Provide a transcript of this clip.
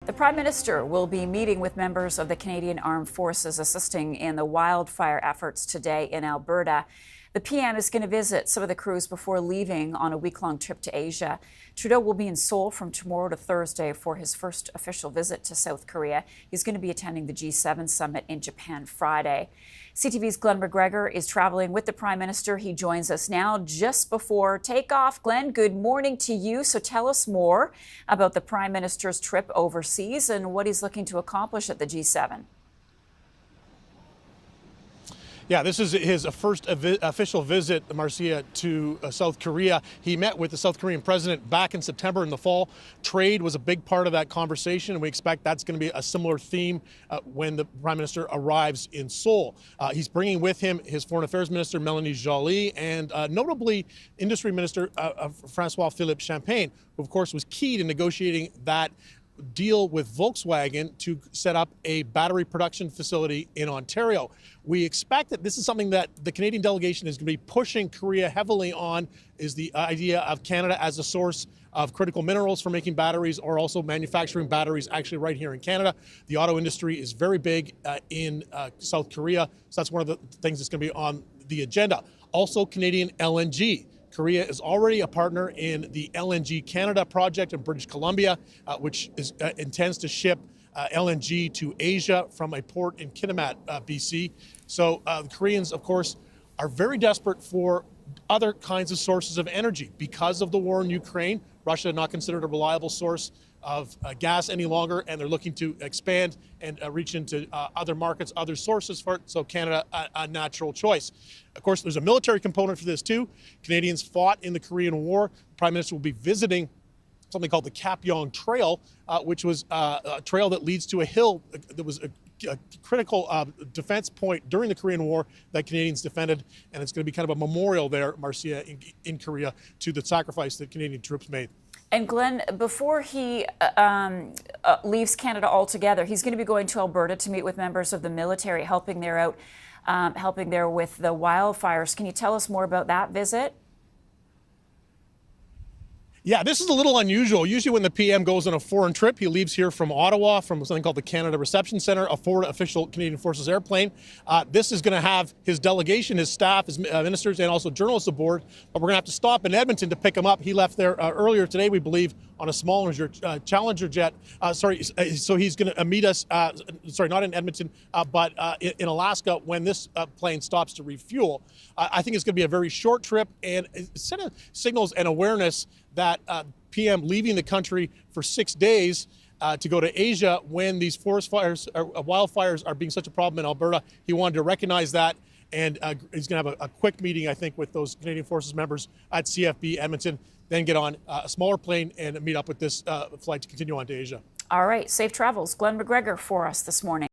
The Prime Minister will be meeting with members of the Canadian Armed Forces assisting in the wildfire efforts today in Alberta. The PM is going to visit some of the crews before leaving on a week-long trip to Asia. Trudeau will be in Seoul from tomorrow to Thursday for his first official visit to South Korea. He's going to be attending the G7 summit in Japan Friday. CTV's Glen McGregor is traveling with the Prime Minister. He joins us now just before takeoff. Glen, good morning to you. So tell us more about the Prime Minister's trip overseas and what he's looking to accomplish at the G7. Yeah, this is his first official visit, Marcia, to South Korea. He met with the South Korean president back in September in the fall. Trade was a big part of that conversation, and we expect that's going to be a similar theme when the Prime Minister arrives in Seoul. He's bringing with him his Foreign Affairs Minister, Mélanie Joly, and notably Industry Minister François-Philippe Champagne, who of course was key to negotiating that deal with Volkswagen to set up a battery production facility in Ontario. We expect that this is something that the Canadian delegation is going to be pushing Korea heavily on, is the idea of Canada as a source of critical minerals for making batteries, or also manufacturing batteries actually right here in Canada. The auto industry is very big in South Korea, so that's one of the things that's going to be on the agenda. Also, Canadian LNG. Korea is already a partner in the LNG Canada project in British Columbia, which intends to ship LNG to Asia from a port in Kitimat, BC. So the Koreans, of course, are very desperate for other kinds of sources of energy because of the war in Ukraine. Russia not considered a reliable source of gas any longer, and they're looking to expand and reach into other markets, other sources for it. So Canada, a natural choice. Of course, there's a military component for this too. Canadians fought in the Korean War. The Prime Minister will be visiting something called the Kapyong Trail, which was a trail that leads to a hill that was a critical defense point during the Korean War that Canadians defended, and it's going to be kind of a memorial there, Marcia, in Korea, to the sacrifice that Canadian troops made. And Glenn, before he leaves Canada altogether, he's going to be going to Alberta to meet with members of the military, helping there with the wildfires. Can you tell us more about that visit? Yeah, this is a little unusual. Usually when the PM goes on a foreign trip, he leaves here from Ottawa, from something called the Canada Reception Centre, a forward official Canadian Forces airplane. This is going to have his delegation, his staff, his ministers, and also journalists aboard. But we're going to have to stop in Edmonton to pick him up. He left there earlier today, we believe, on a smaller Challenger jet. So he's going to meet us, not in Edmonton, but in Alaska when this plane stops to refuel. I think it's going to be a very short trip, and it signals an awareness that PM leaving the country for 6 days to go to Asia when these forest fires, wildfires are being such a problem in Alberta. He wanted to recognize that, and he's going to have a quick meeting, I think, with those Canadian Forces members at CFB Edmonton, then get on a smaller plane and meet up with this flight to continue on to Asia. All right. Safe travels. Glen McGregor for us this morning.